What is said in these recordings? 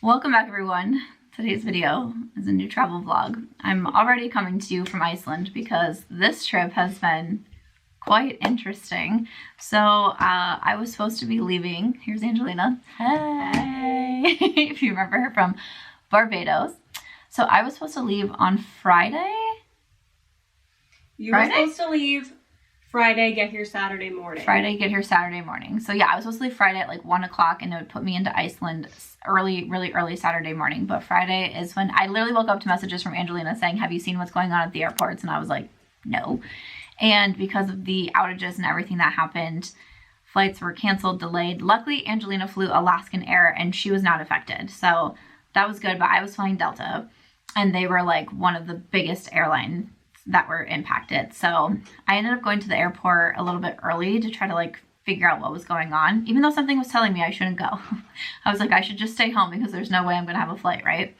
Welcome back, everyone. Today's video is a new travel vlog. I'm already coming to you from Iceland because this trip has been quite interesting. So I was supposed to be leaving. Here's Angelina. Hey! If you remember her from Barbados. So I was supposed to leave on Friday. You were supposed to leave Friday, get here Saturday morning. Friday, get here Saturday morning. So yeah, I was supposed to leave Friday at like 1 o'clock and it would put me into Iceland really early Saturday morning. But Friday is when I literally woke up to messages from Angelina saying, have you seen what's going on at the airports? And I was like, no. And because of the outages and everything that happened, flights were canceled, delayed. Luckily, Angelina flew Alaskan Air and she was not affected. So that was good, but I was flying Delta and they were like one of the biggest airlines that were impacted. So I ended up going to the airport a little bit early to try to like figure out what was going on, even though something was telling me I shouldn't go. I was like, I should just stay home because there's no way I'm gonna have a flight, right?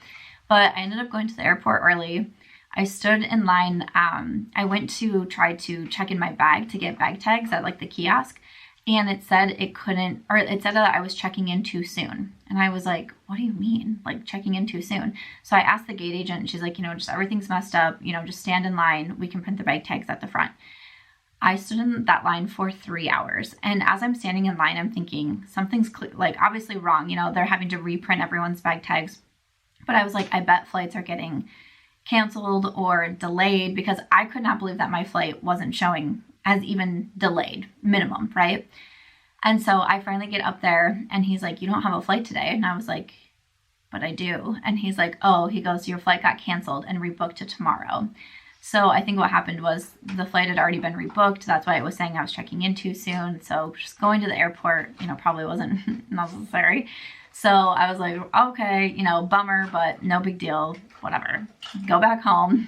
But I ended up going to the airport early. I stood in line. I went to try to check in my bag to get bag tags at like the kiosk, and it said it couldn't, or it said that I was checking in too soon. And I was like, what do you mean? Like checking in too soon? So I asked the gate agent and she's like, just everything's messed up. Just stand in line. We can print the bag tags at the front. I stood in that line for 3 hours. And as I'm standing in line, I'm thinking something's like obviously wrong. They're having to reprint everyone's bag tags. But I was like, I bet flights are getting canceled or delayed because I could not believe that my flight wasn't showing as even delayed minimum, right? And so I finally get up there and he's like, you don't have a flight today. And I was like, but I do. And he's like, oh, he goes, your flight got canceled and rebooked to tomorrow. So I think what happened was the flight had already been rebooked. That's why it was saying I was checking in too soon. So just going to the airport, probably wasn't necessary. So I was like, okay, bummer, but no big deal, whatever. Go back home.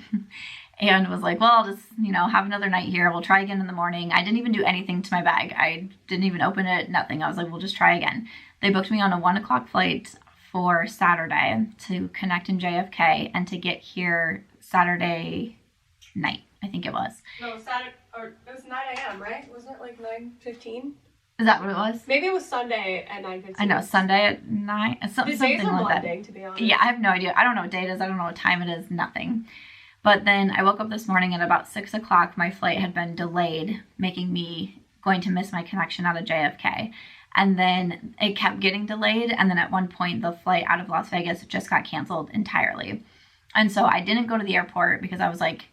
And was like, well, I'll just, have another night here. We'll try again in the morning. I didn't even do anything to my bag. I didn't even open it, nothing. I was like, we'll just try again. They booked me on a 1 o'clock flight for Saturday to connect in JFK and to get here Saturday night, I think it was. No, Saturday, or it was 9 a.m., right? Wasn't it like 9:15? Is that what it was? Maybe it was Sunday at 9:15. I know, Sunday at 9, something like that. To be honest. Yeah, I have no idea. I don't know what day it is. I don't know what time it is, nothing. But then I woke up this morning at about 6 o'clock. My flight had been delayed, making me going to miss my connection out of JFK. And then it kept getting delayed. And then at one point, the flight out of Las Vegas just got canceled entirely. And so I didn't go to the airport because I was like,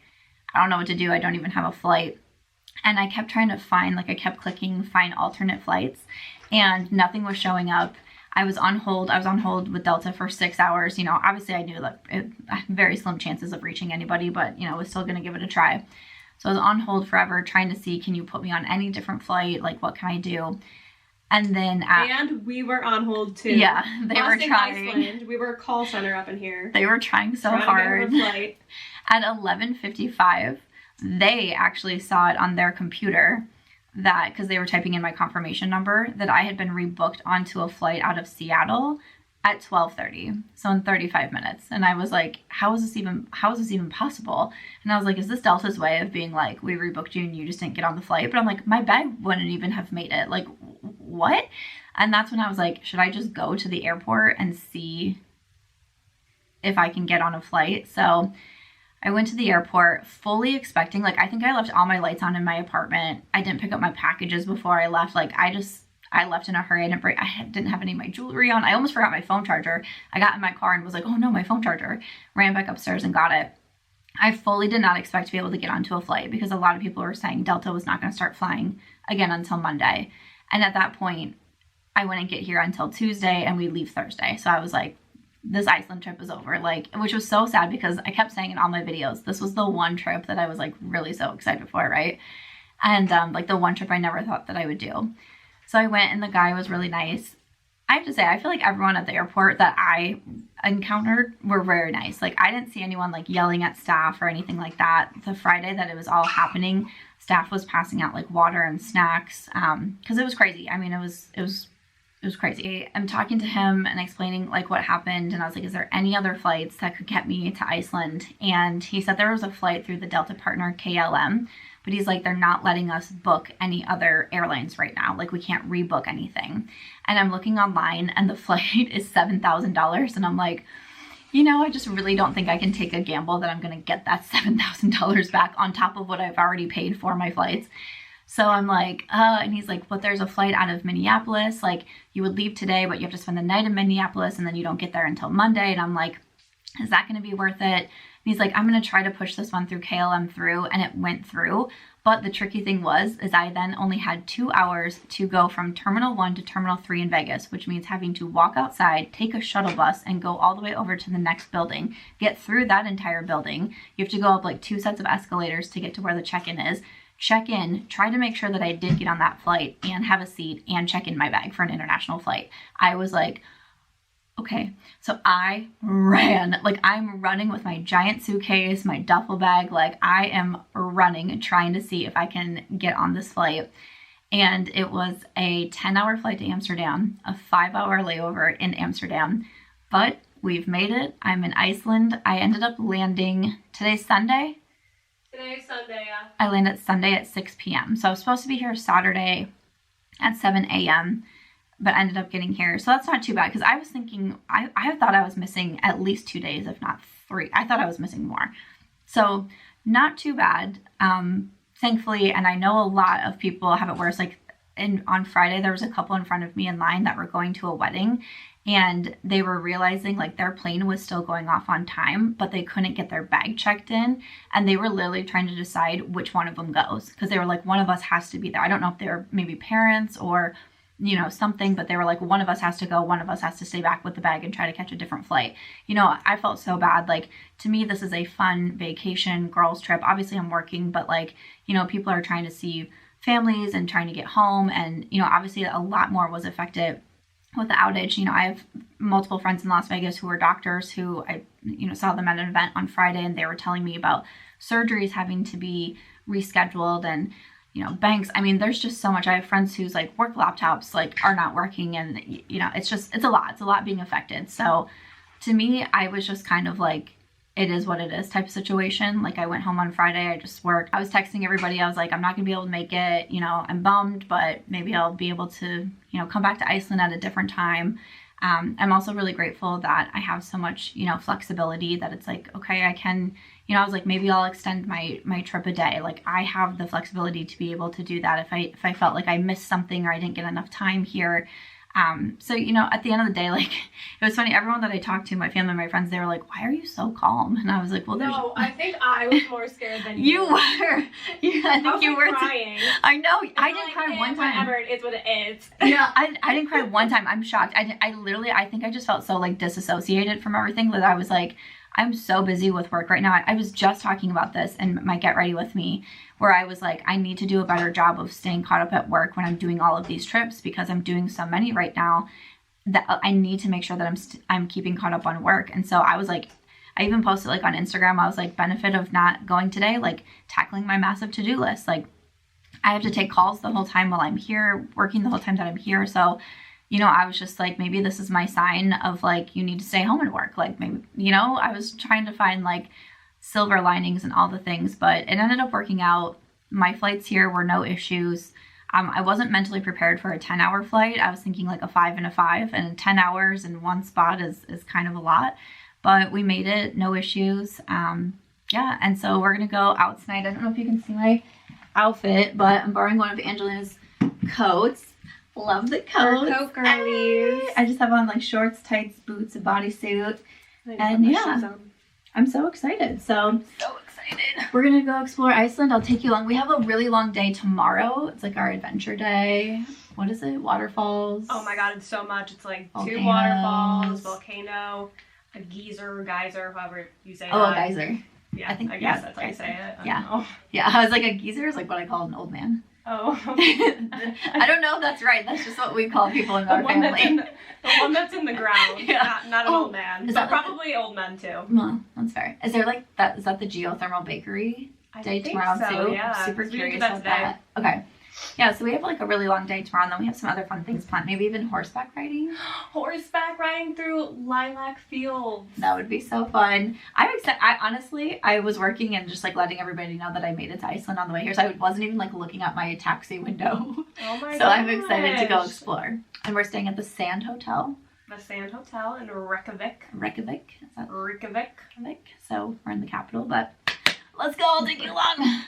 I don't know what to do. I don't even have a flight. And I kept trying to find, I kept clicking find alternate flights and nothing was showing up. I was on hold. I was on hold with Delta for 6 hours. Obviously I knew that very slim chances of reaching anybody, but, was still going to give it a try. So I was on hold forever trying to see, can you put me on any different flight? Like, what can I do? And then... and we were on hold too. Yeah, they were trying. Iceland, we were a call center up in here. They were trying so hard. At 11:55, they actually saw it on their computer that, because they were typing in my confirmation number, that I had been rebooked onto a flight out of Seattle at 12:30, so in 35 minutes. And I was like, how is this even possible? And I was like, is this Delta's way of being like, we rebooked you and you just didn't get on the flight? But I'm like, my bag wouldn't even have made it. Like, what? And that's when I was like, should I just go to the airport and see if I can get on a flight? So I went to the airport fully expecting, I think I left all my lights on in my apartment. I didn't pick up my packages before I left. I left in a hurry. I didn't have any of my jewelry on. I almost forgot my phone charger. I got in my car and was like, oh no, my phone charger. Ran back upstairs and got it. I fully did not expect to be able to get onto a flight because a lot of people were saying Delta was not going to start flying again until Monday. And at that point, I wouldn't get here until Tuesday and we leave Thursday. So I was like, this Iceland trip is over, which was so sad because I kept saying in all my videos, this was the one trip that I was really so excited for, right? And the one trip I never thought that I would do. So I went and the guy was really nice. I have to say, I feel like everyone at the airport that I encountered were very nice. I didn't see anyone yelling at staff or anything like that. The Friday that it was all happening, staff was passing out water and snacks because it was crazy. I mean, it was crazy. I'm talking to him and explaining what happened, and I was like, is there any other flights that could get me to Iceland? And he said there was a flight through the Delta partner KLM, but he's like, they're not letting us book any other airlines right now. Like we can't rebook anything. And I'm looking online and the flight is $7,000. And I'm like, you know, I just really don't think I can take a gamble that I'm going to get that $7,000 back on top of what I've already paid for my flights. So I'm like, and he's like, but there's a flight out of Minneapolis. Like you would leave today, but you have to spend the night in Minneapolis and then you don't get there until Monday. And I'm like, is that going to be worth it? And he's like, I'm going to try to push this one through KLM through, and it went through. But the tricky thing is I then only had 2 hours to go from Terminal 1 to Terminal 3 in Vegas, which means having to walk outside, take a shuttle bus, and go all the way over to the next building, get through that entire building. You have to go up like 2 sets of escalators to get to where the check-in is. Check in, try to make sure that I did get on that flight and have a seat and check in my bag for an international flight. I was like, okay, so I ran, like I'm running with my giant suitcase, my duffel bag, like I am running trying to see if I can get on this flight. And it was a 10-hour flight to Amsterdam, a 5-hour layover in Amsterdam, but we've made it. I'm in Iceland. I ended up landing, today's Sunday? Today's Sunday, yeah. I landed Sunday at 6 p.m. So I was supposed to be here Saturday at 7 a.m., but ended up getting here. So that's not too bad, because I was thinking, I thought I was missing at least 2 days, if not 3. I thought I was missing more. So not too bad, thankfully. And I know a lot of people have it worse. Like on Friday, there was a couple in front of me in line that were going to a wedding, and they were realizing like their plane was still going off on time, but they couldn't get their bag checked in. And they were literally trying to decide which one of them goes, because they were like, one of us has to be there. I don't know if they're maybe parents or, you know, something, but they were like, one of us has to go, one of us has to stay back with the bag and try to catch a different flight. You know, I felt so bad. Like, to me, this is a fun vacation, girls trip. Obviously I'm working, but like, you know, people are trying to see families and trying to get home. And, you know, obviously a lot more was affected with the outage. You know, I have multiple friends in Las Vegas who are doctors who I, you know, saw them at an event on Friday, and they were telling me about surgeries having to be rescheduled, and, you know, banks. I mean, there's just so much. I have friends whose like work laptops like are not working, and, you know, it's a lot being affected. So to me, I was just kind of like, it is what it is type of situation. Like I went home on Friday, I just worked. I was texting everybody. I was like, I'm not gonna be able to make it. You know, I'm bummed, but maybe I'll be able to, you know, come back to Iceland at a different time. I'm also really grateful that I have so much, you know, flexibility that it's like, okay, I can, you know, I was like, maybe I'll extend my trip a day. Like I have the flexibility to be able to do that if I felt like I missed something or I didn't get enough time here. So, you know, at the end of the day, like, it was funny, everyone that I talked to, my family, my friends, they were like, why are you so calm? And I was like, well, there's... No, I think I was more scared than you. You were. Yeah, I think you were crying. I know. I didn't cry one time. Whatever, it is what it is. Yeah, I didn't cry one time. I'm shocked. I literally, I think I just felt so, like, disassociated from everything that I was like, I'm so busy with work right now. I was just talking about this in my Get Ready With Me, where I was like, I need to do a better job of staying caught up at work when I'm doing all of these trips, because I'm doing so many right now that I need to make sure that I'm keeping caught up on work. And so I was like, I even posted like on Instagram, I was like, benefit of not going today, like tackling my massive to-do list. Like I have to take calls the whole time while I'm here, working the whole time that I'm here. So, you know, I was just like, maybe this is my sign of like, you need to stay home and work. Like maybe, you know, I was trying to find like silver linings and all the things, but it ended up working out. My flights here were no issues. I wasn't mentally prepared for a 10-hour flight. I was thinking like a 5 and a 5, and 10 hours in one spot is kind of a lot, but we made it, no issues. Yeah, and so we're gonna go out tonight. I don't know if you can see my outfit, but I'm borrowing one of Angelina's coats. Love the coat. Coat girlies. I just have on like shorts, tights, boots, a bodysuit, and yeah, I'm so excited. So excited. We're gonna go explore Iceland. I'll take you along. We have a really long day tomorrow. It's like our adventure day. What is it? Waterfalls. Oh my god, it's so much. It's like Volcanoes. 2 waterfalls, volcano, a geyser, however you say Oh, that. a geyser. Yeah, I guess yeah, that's how you say it. Yeah. Yeah, I was like, a geyser is like what I call an old man. Oh. I don't know if that's right. That's just what we call people in our family. The one that's in the ground. Yeah. Not an old man. Is But that probably old men too. Well, that's fair. Is there like that? Is that the geothermal bakery day tomorrow so, too? yeah. Super We curious did that about that. Okay. Yeah, so we have like a really long day tomorrow, and then we have some other fun things planned. Maybe even horseback riding. Horseback riding through lilac fields. That would be so fun. I'm excited. I was working and just like letting everybody know that I made it to Iceland on the way here, so I wasn't even like looking out my taxi window. Oh my So I'm excited to go explore. And we're staying at the Sand Hotel. The Sand Hotel in Reykjavik. Reykjavik. Is that Reykjavik? Reykjavik? So we're in the capital, but let's go. I'll take you along.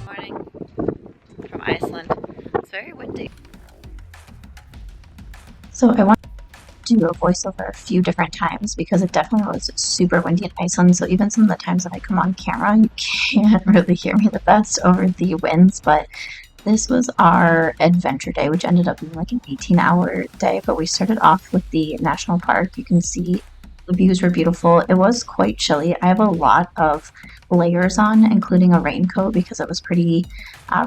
Morning from Iceland. It's very windy. So I want to do a voiceover a few different times because it definitely was super windy in Iceland. So even some of the times that I come on camera, you can't really hear me the best over the winds. But this was our adventure day, which ended up being like an 18-hour day. But we started off with the national park. You can see the views were beautiful. It was quite chilly. I have a lot of layers on, including a raincoat because it was pretty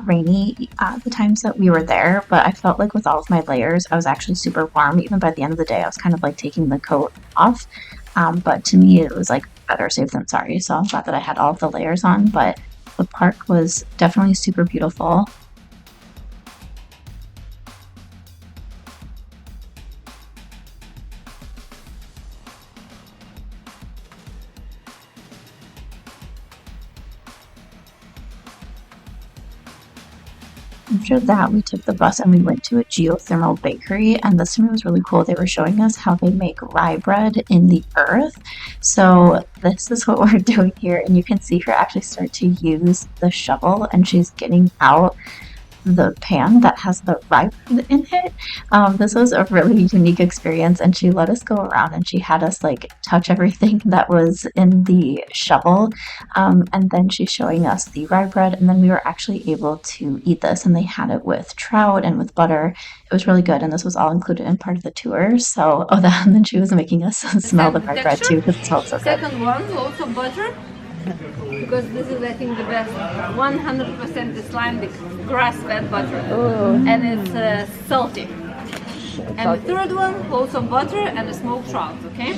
rainy the times that we were there. But I felt like with all of my layers, I was actually super warm. Even by the end of the day, I was kind of like taking the coat off. But to me, it was like better safe than sorry. So I'm glad that I had all of the layers on. But the park was definitely super beautiful. After that, we took the bus and we went to a geothermal bakery, and this one was really cool. They were showing us how they make rye bread in the earth. So this is what we're doing here, and you can see her actually start to use the shovel, and she's getting out the pan that has the rye bread in it. This was a really unique experience, and she let us go around and she had us like touch everything that was in the shovel, and then she's showing us the rye bread, and then we were actually able to eat this, and they had it with trout and with butter. It was really good, and this was all included in part of the tour. So and then she was making us smell the rye bread too because it smelled so good. Second one, lots of butter, because this is I think the best 100% Icelandic grass-fed butter. Ooh. And it's salty. And the third one, lots of butter and a smoked trout, okay?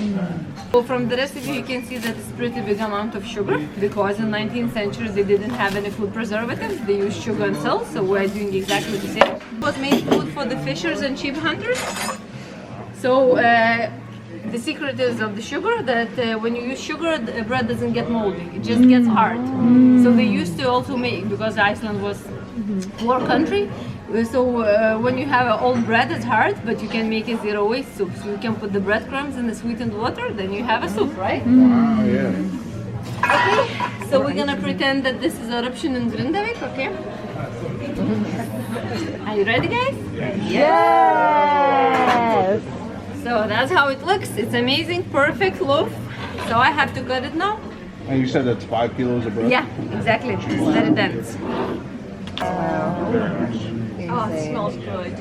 So from the recipe you can see that it's pretty big amount of sugar, because in 19th century they didn't have any food preservatives, they used sugar and salt, so we're doing exactly the same. It was made food for the fishers and sheep hunters. So the secret is of the sugar that when you use sugar, the bread doesn't get moldy, it just gets hard. So they used to also make, because Iceland was war country, so when you have old bread, it's hard, but you can make a zero waste soup. So you can put the breadcrumbs in the sweetened water, then you have a soup, right? Wow, yeah. Okay, so we're gonna pretend that this is eruption in Grindavik, okay? Are you ready, guys? Yes! So that's how it looks. It's amazing, perfect loaf. So I have to cut it now. And you said that's 5 kilos of bread? Yeah, exactly. It's very dense. Very nice. Oh, it smells good.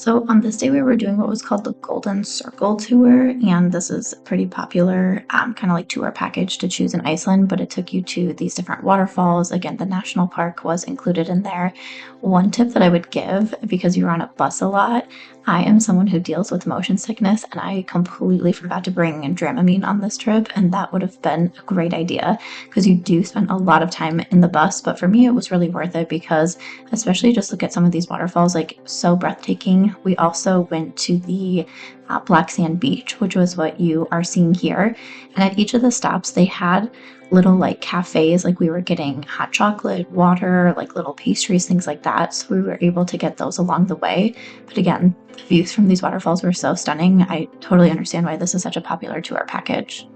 So on this day, we were doing what was called the Golden Circle Tour, and this is a pretty popular kind of like tour package to choose in Iceland, but it took you to these different waterfalls. Again, the national park was included in there. One tip that I would give, because you're on a bus a lot, I am someone who deals with motion sickness, and I completely forgot to bring Dramamine on this trip, and that would have been a great idea because you do spend a lot of time in the bus. But for me, it was really worth it because, especially just look at some of these waterfalls, like so breathtaking. We also went to the black sand beach, which was what you are seeing here. And at each of the stops, they had little like cafes, like we were getting hot chocolate, water, like little pastries, things like that. So we were able to get those along the way. But again, the views from these waterfalls were so stunning. I totally understand why this is such a popular tour package.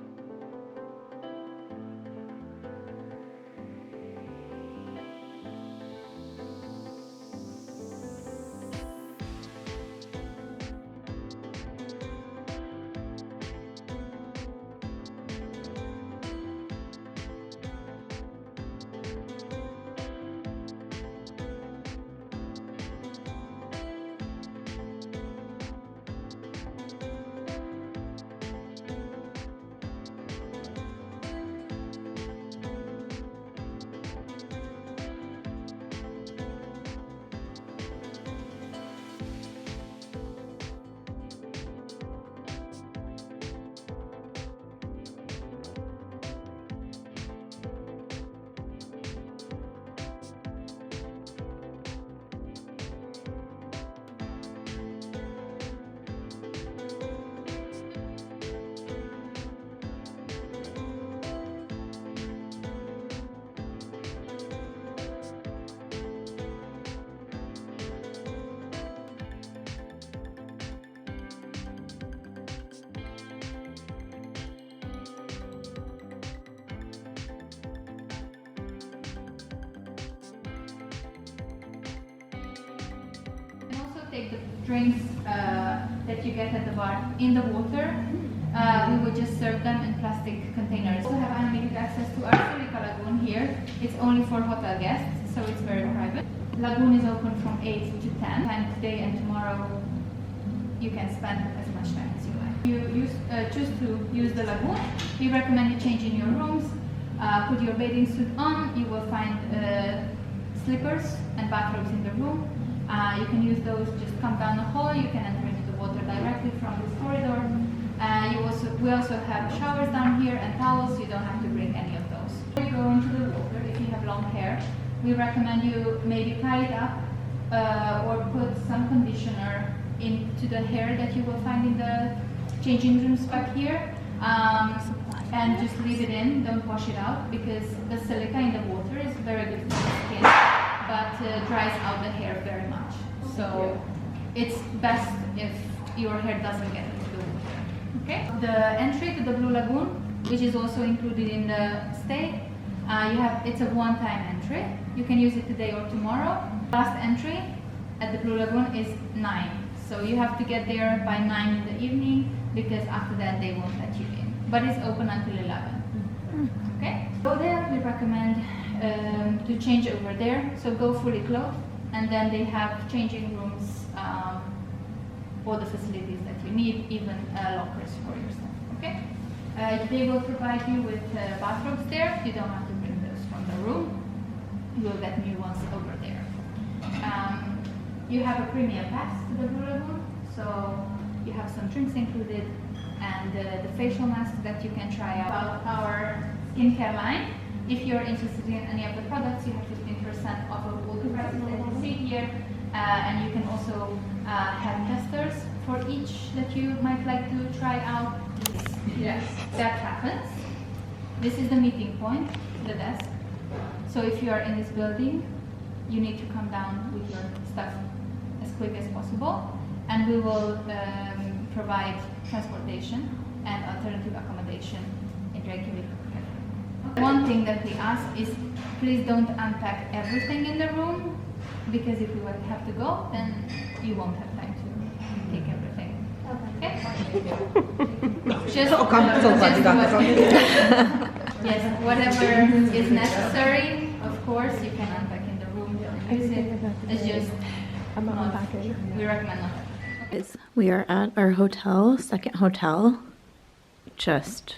Take the drinks that you get at the bar in the water. We would just serve them in plastic containers. We also have unlimited access to our Lagoon here. It's only for hotel guests, so it's very private. Lagoon is open from 8 to 10. And today and tomorrow you can spend as much time as you like. You choose to use the Lagoon. We recommend you change in your rooms. Put your bathing suit on. You will find slippers and bathrobes in the room. You can use those, just come down the hall, you can enter into the water directly from this corridor. We also have showers down here and towels, you don't have to bring any of those. Before you go into the water, if you have long hair, we recommend you maybe tie it up or put some conditioner into the hair that you will find in the changing rooms back here. And just leave it in, don't wash it out, because the silica in the water is very good for the skin, but dries out the hair very much. So it's best if your hair doesn't get into the water. Okay. The entry to the Blue Lagoon, which is also included in the stay, it's a one-time entry. You can use it today or tomorrow. Last entry at the Blue Lagoon is 9. So you have to get there by 9 in the evening, because after that they won't let you in. But it's open until 11. Okay? Go there, we recommend to change over there. So go fully clothed, and then they have changing rooms, all the facilities that you need, even lockers for yourself. Okay? They will provide you with bathrobes there. You don't have to bring those from the room. You will get new ones over there. You have a premium pass to the Blue Lagoon, so you have some drinks included, and the facial mask that you can try out. About our skincare line, if you're interested in any of the products, you have 15% off of all the prices that you see here, and you can also have testers for each that you might like to try out. Yes, that happens. This is the meeting point, the desk. So if you are in this building, you need to come down with your stuff as quick as possible, and we will provide transportation and alternative accommodation in Reykjavik. One thing that we ask is, please don't unpack everything in the room, because if you have to go, then you won't have time to take everything. Okay? Yes, whatever is necessary, of course, you can unpack in the room and use it. It's just, we recommend not. We are at our hotel, second hotel. Just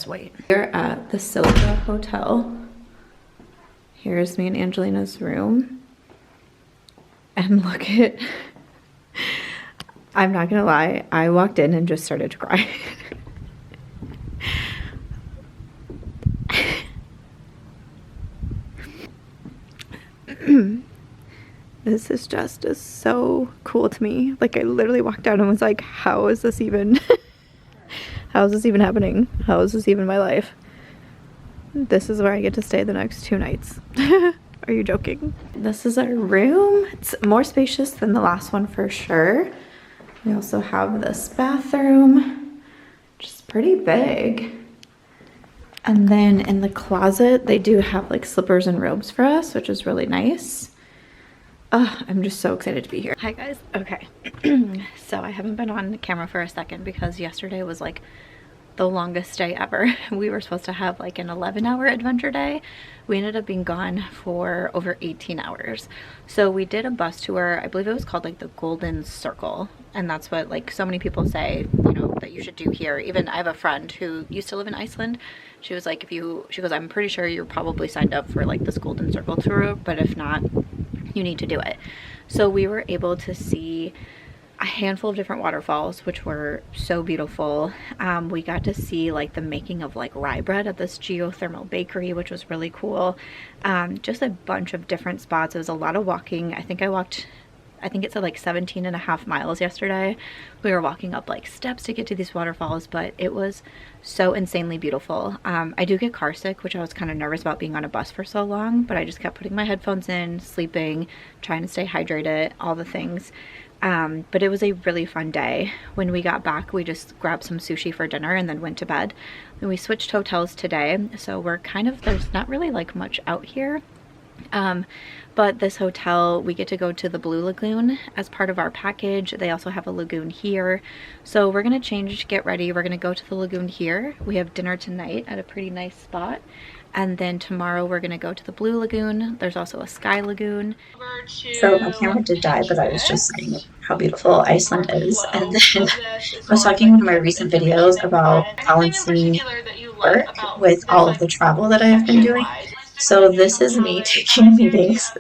wait. We're at the Silva Hotel. Here's me and Angelina's room. And look at, I'm not gonna lie, I walked in and just started to cry. This is just so cool to me. Like, I literally walked out and was like, how is this even, how is this even happening? How is this even my life? This is where I get to stay the next 2 nights. Are you joking? This is our room. It's more spacious than the last one for sure. We also have this bathroom, which is pretty big. And then in the closet, they do have like slippers and robes for us, which is really nice. I'm just so excited to be here. Hi guys. Okay. So I haven't been on camera for a second because yesterday was like the longest day ever. We were supposed to have like an 11-hour adventure day. We ended up being gone for over 18 hours. So we did a bus tour. I believe it was called like the Golden Circle. And that's what like so many people say, you know, that you should do here. Even I have a friend who used to live in Iceland. She was like, she goes, I'm pretty sure you're probably signed up for like this Golden Circle tour, but if not, you need to do it. So we were able to see a handful of different waterfalls, which were so beautiful. We got to see like the making of like rye bread at this geothermal bakery, which was really cool. Just a bunch of different spots. It was a lot of walking. I think it said like 17.5 miles yesterday. We were walking up like steps to get to these waterfalls, but it was so insanely beautiful. I do get car sick, which I was kind of nervous about being on a bus for so long, but I just kept putting my headphones in, sleeping, trying to stay hydrated, all the things. But it was a really fun day. When we got back, we just grabbed some sushi for dinner and then went to bed. And we switched hotels today, so we're kind of, there's not really like much out here. But this hotel, we get to go to the Blue Lagoon as part of our package. They also have a lagoon here. So we're gonna change, get ready. We're gonna go to the lagoon here. We have dinner tonight at a pretty nice spot. And then tomorrow we're gonna go to the Blue Lagoon. There's also a Sky Lagoon. So my camera did die, but I was just saying how beautiful Iceland is. And then I was talking in one of my recent videos about balancing work with all of the travel that I have been doing. So this is me taking meetings.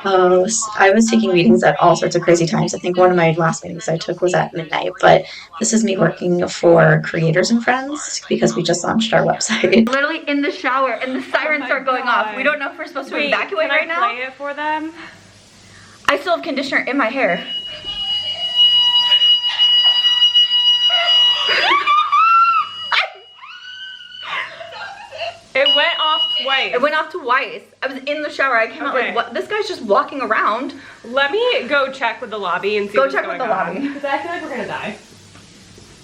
I was taking meetings at all sorts of crazy times. I think one of my last meetings I took was at midnight, but this is me working for Creators and Friends because we just launched our website. Literally in the shower and the sirens start going off. We don't know if we're supposed to evacuate right now. Play it for them? I still have conditioner in my hair. It went off twice. It went off twice. I was in the shower. I came out like, what? This guy's just walking around. Let me go check with the lobby and see what's going on. Go check with the lobby. Because I feel like we're going to die.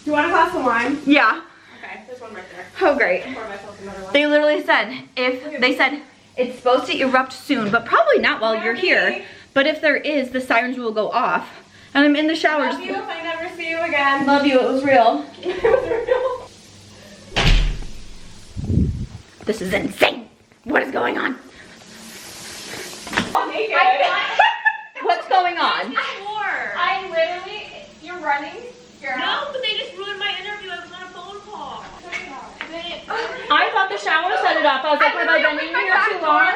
Do you want a glass of wine? Yeah. Okay, there's one right there. Oh, great. Pour myself another one. They literally said, they said it's supposed to erupt soon, but probably not while you're here. But if there is, the sirens will go off. And I'm in the shower. Love you if I never see you again. Love you. It was real. It was real. This is insane. What is going on? What's going on? I literally, you're running. No, but they just ruined my interview. I was on a phone call. I thought the shower set it up. I was like, have I been in here too long?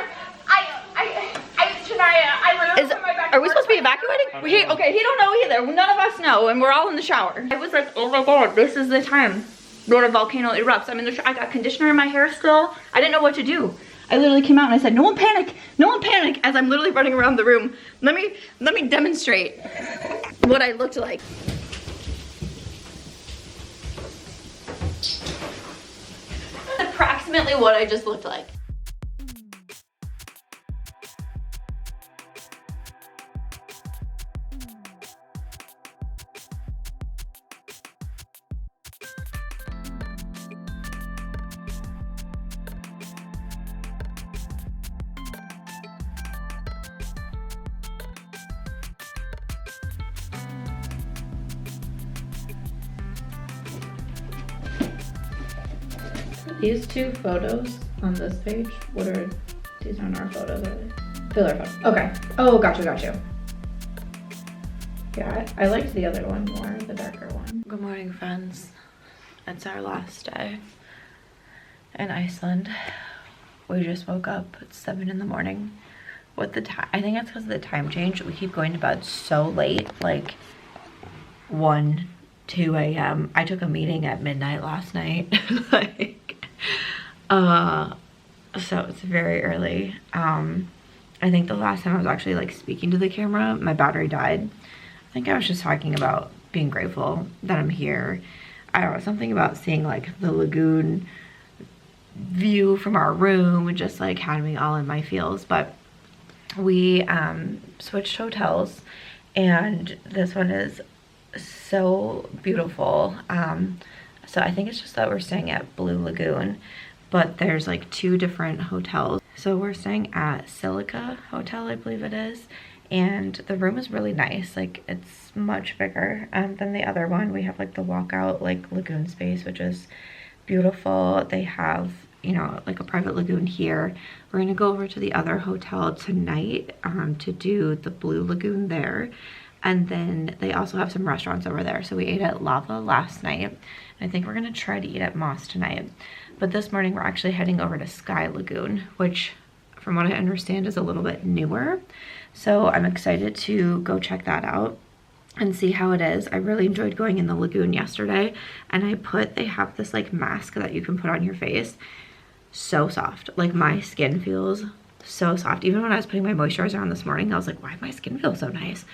Are we supposed to be evacuating? Okay, he don't know either. None of us know, and we're all in the shower. I was like, oh my god, this is the time. When a volcano erupts. I'm in the shower. I got conditioner in my hair still. I didn't know what to do. I literally came out and I said, no one panic, as I'm literally running around the room. Let me demonstrate what I looked like. That's approximately what I just looked like. These two photos on this page, these aren't our photos, are they? They're our photos. Okay. Oh, got you. Yeah, I liked the other one more, the darker one. Good morning, friends. It's our last day in Iceland. We just woke up. It's 7 in the morning. With the time, I think it's because of the time change. We keep going to bed so late, like 1, 2 a.m. I took a meeting at midnight last night. So it's very early. I think the last time I was actually like speaking to the camera, my battery died. I think I was just talking about being grateful that I'm here. I don't know, something about seeing like the lagoon view from our room just like had me all in my feels. But we switched hotels, and this one is so beautiful. So I think it's just that we're staying at Blue Lagoon, but there's like 2 different hotels. So we're staying at Silica Hotel, I believe it is, and the room is really nice. Like it's much bigger than the other one. We have like the walkout like lagoon space, which is beautiful. They have, you know, like a private lagoon here. We're gonna go over to the other hotel tonight to do the Blue Lagoon there. And then they also have some restaurants over there. So we ate at Lava last night. I think we're gonna try to eat at Moss tonight. But this morning we're actually heading over to Sky Lagoon, which from what I understand is a little bit newer. So I'm excited to go check that out and see how it is. I really enjoyed going in the lagoon yesterday, and they have this like mask that you can put on your face. So soft. Like my skin feels so soft. Even when I was putting my moisturizer on this morning, I was like, why does my skin feel so nice?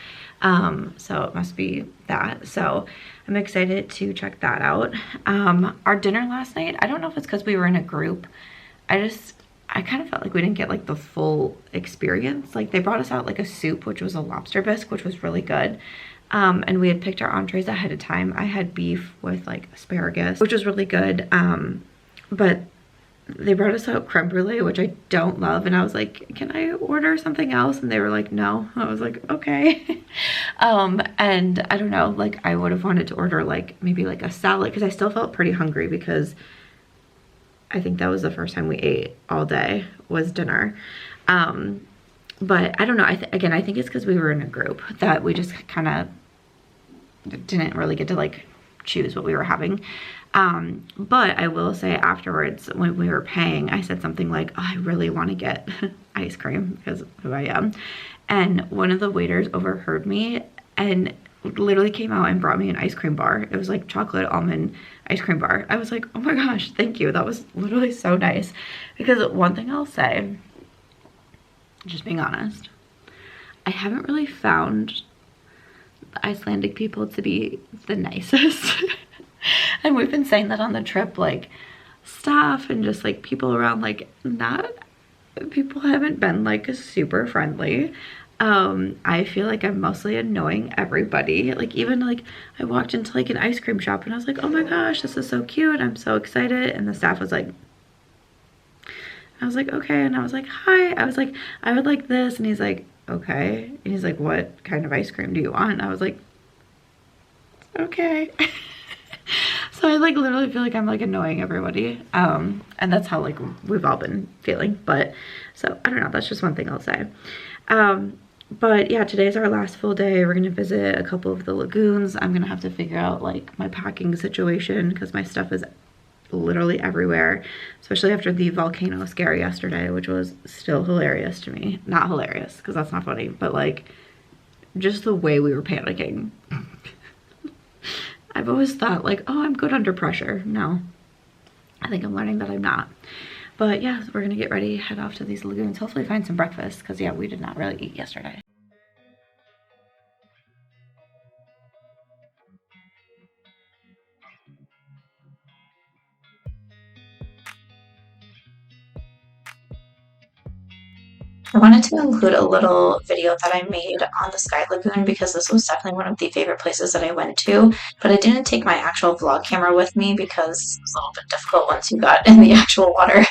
So it must be that. So I'm excited to check that out. Our dinner last night, I don't know if it's because we were in a group. I kind of felt like we didn't get like the full experience. Like they brought us out like a soup, which was a lobster bisque, which was really good. And we had picked our entrees ahead of time. I had beef with like asparagus, which was really good. But they brought us out creme brulee, which I don't love, and I was like, can I order something else? And they were like, no. I was like, okay. And I don't know, like I would have wanted to order like maybe like a salad, because I still felt pretty hungry, because I think that was the first time we ate all day was dinner. But I don't know, again, I think it's because we were in a group that we just kind of didn't really get to like choose what we were having. But I will say afterwards, when we were paying, I said something like, oh, I really want to get ice cream because of who I am. And one of the waiters overheard me and literally came out and brought me an ice cream bar. It was like chocolate almond ice cream bar. I was like, oh my gosh, thank you. That was literally so nice. Because one thing I'll say, just being honest, I haven't really found the Icelandic people to be the nicest. And we've been saying that on the trip, like staff and just like people around, like people haven't been like super friendly. I feel like I'm mostly annoying everybody. Like even like I walked into like an ice cream shop and I was like, oh my gosh, this is so cute, I'm so excited. And the staff was like, I was like, okay. And I was like, hi. I was like, I would like this. And he's like, okay. And he's like, what kind of ice cream do you want? And I was like, okay. So I like literally feel like I'm like annoying everybody. And that's how like we've all been feeling. But so I don't know, that's just one thing I'll say. But yeah, today's our last full day. We're gonna visit a couple of the lagoons. I'm gonna have to figure out like my packing situation because my stuff is literally everywhere, especially after the volcano scare yesterday, which was still hilarious to me. Not hilarious because that's not funny, but like just the way we were panicking. I've always thought like, oh, I'm good under pressure. No, I think I'm learning that I'm not. But yeah, we're gonna get ready, head off to these lagoons, hopefully find some breakfast, because yeah, we did not really eat yesterday. I wanted to include a little video that I made on the Sky Lagoon because this was definitely one of the favorite places that I went to, but I didn't take my actual vlog camera with me because it was a little bit difficult once you got in the actual water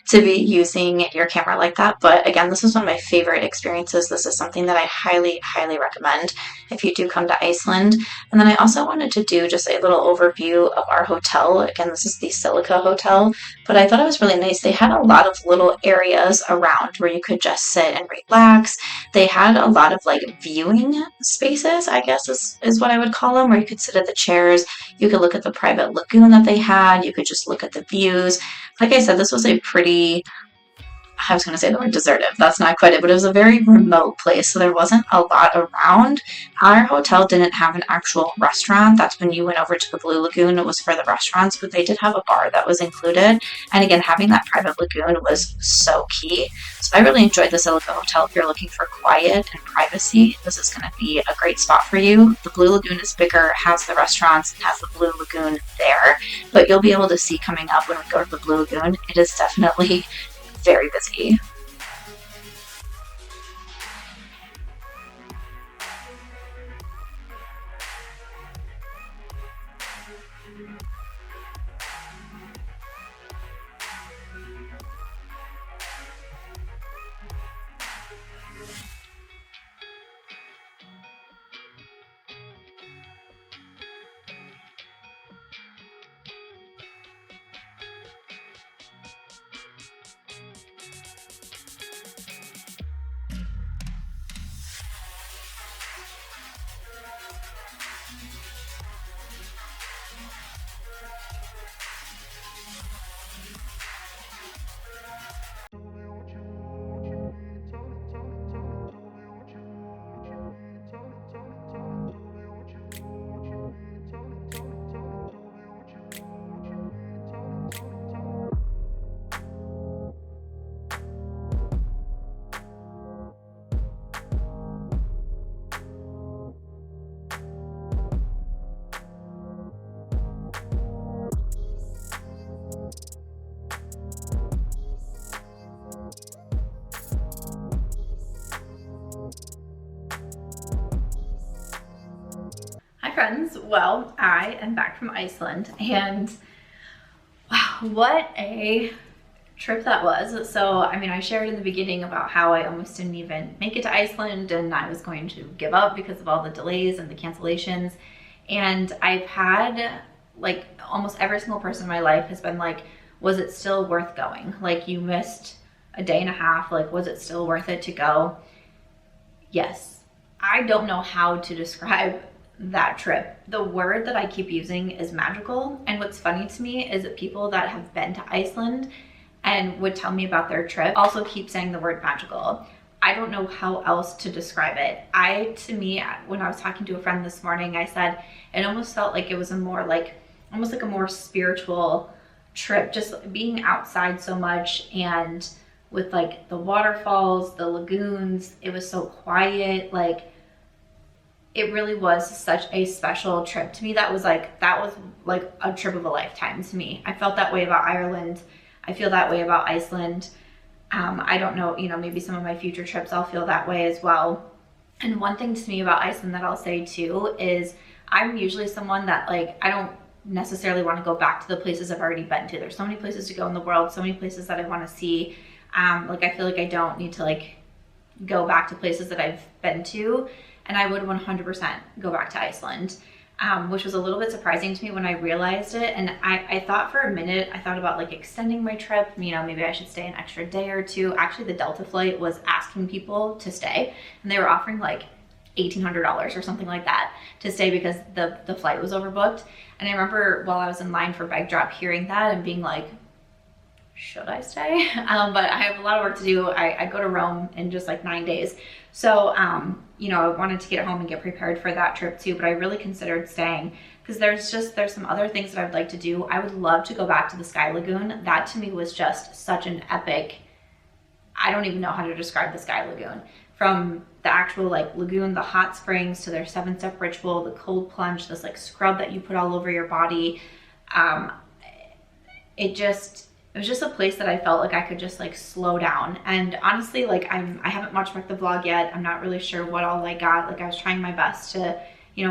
to be using your camera like that. But again, this was one of my favorite experiences. This is something that I highly, highly recommend if you do come to Iceland. And then I also wanted to do just a little overview of our hotel. Again, this is the Silica Hotel, but I thought it was really nice. They had a lot of little areas around where you could just sit sit and relax. They had a lot of like viewing spaces, I guess is what I would call them, where you could sit at the chairs, you could look at the private lagoon that they had, you could just look at the views. Like I said, this was a pretty, I was going to say the word deserted. That's not quite it, but it was a very remote place, so there wasn't a lot around. Our hotel didn't have an actual restaurant. That's when you went over to the Blue Lagoon. It was for the restaurants, but they did have a bar that was included. And again, having that private lagoon was so key. So I really enjoyed this hotel. If you're looking for quiet and privacy, this is going to be a great spot for you. The Blue Lagoon is bigger, has the restaurants, and has the Blue Lagoon there. But you'll be able to see coming up when we go to the Blue Lagoon, it is definitely very busy. Friends, well, I am back from Iceland, and wow, what a trip that was. So I mean, I shared in the beginning about how I almost didn't even make it to Iceland and I was going to give up because of all the delays and the cancellations. And I've had, like, almost every single person in my life has been like, was it still worth going? Like, you missed a day and a half, like, was it still worth it to go? Yes. I don't know how to describe that trip. The word that I keep using is magical. And what's funny to me is that people that have been to Iceland and would tell me about their trip also keep saying the word magical. I don't know how else to describe it. To me, when I was talking to a friend this morning, I said it almost felt like it was almost like a more spiritual trip, just being outside so much and with like the waterfalls, the lagoons, it was so quiet. Like, it really was such a special trip to me. That was like a trip of a lifetime to me. I felt that way about Ireland. I feel that way about Iceland. I don't know, maybe some of my future trips I'll feel that way as well. And one thing to me about Iceland that I'll say too is I'm usually someone that, like, I don't necessarily want to go back to the places I've already been to. There's so many places to go in the world, so many places that I want to see. Like, I feel like I don't need to, like, go back to places that I've been to. And I would 100% go back to Iceland, which was a little bit surprising to me when I realized it. And I thought for a minute, I thought about, like, extending my trip. Maybe I should stay an extra day or two. Actually, the Delta flight was asking people to stay, and they were offering like $1,800 or something like that to stay because the flight was overbooked. And I remember while I was in line for bag drop hearing that and being like, should I stay? But I have a lot of work to do. I go to Rome in just like 9 days. So, I wanted to get home and get prepared for that trip too, but I really considered staying because there's some other things that I would like to do. I would love to go back to the Sky Lagoon. That to me was just such an epic, I don't even know how to describe the Sky Lagoon. From the actual, like, lagoon, the hot springs, to their 7-step ritual, the cold plunge, this like scrub that you put all over your body. It was just a place that I felt like I could just, like, slow down. And honestly, like, I haven't watched the vlog yet. I'm not really sure what all I got. Like, I was trying my best to,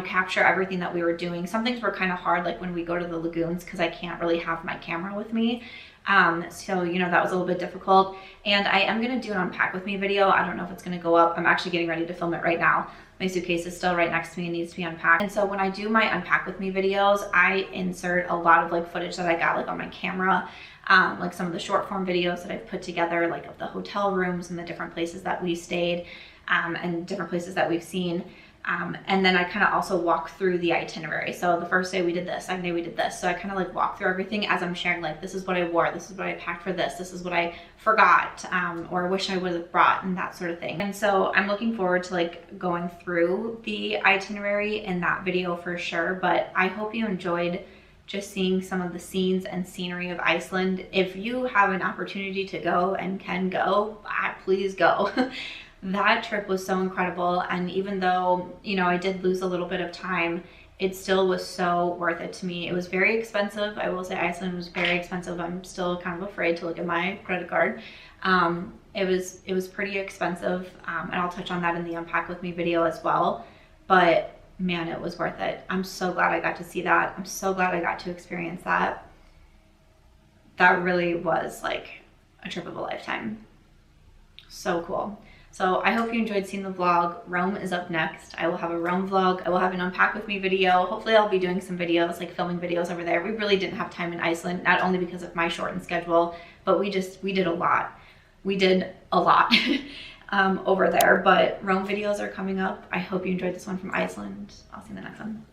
capture everything that we were doing. Some things were kind of hard, like when we go to the lagoons, because I can't really have my camera with me. So, that was a little bit difficult. And I am going to do an unpack with me video. I don't know if it's going to go up. I'm actually getting ready to film it right now. My suitcase is still right next to me and needs to be unpacked. And so when I do my unpack with me videos, I insert a lot of, like, footage that I got, like, on my camera. like some of the short form videos that I've put together, like of the hotel rooms and the different places that we stayed, and different places that we've seen. And then I kind of also walk through the itinerary. So the first day we did this, second day we did this. So I kind of like walk through everything as I'm sharing, like, this is what I wore, this is what I packed for this is what I forgot, or wish I would have brought, and that sort of thing. And so I'm looking forward to like going through the itinerary in that video for sure. But I hope you enjoyed just seeing some of the scenes and scenery of Iceland. If you have an opportunity to go and can go, please go. That trip was so incredible, and even though, you know, I did lose a little bit of time, it still was so worth it to me. It was very expensive. I will say Iceland was very expensive. I'm still kind of afraid to look at my credit card. It was pretty expensive, and I'll touch on that in the Unpack With Me video as well. But man, it was worth it. I'm so glad I got to see that. I'm so glad I got to experience that. That really was like a trip of a lifetime. So cool. So I hope you enjoyed seeing the vlog. Rome is up next. I will have a Rome vlog. I will have an Unpack With Me video. Hopefully I'll be doing some videos, like filming videos over there. We really didn't have time in Iceland, not only because of my shortened schedule, but we did a lot. We did a lot over there, but Rome videos are coming up. I hope you enjoyed this one from Iceland. I'll see you in the next one.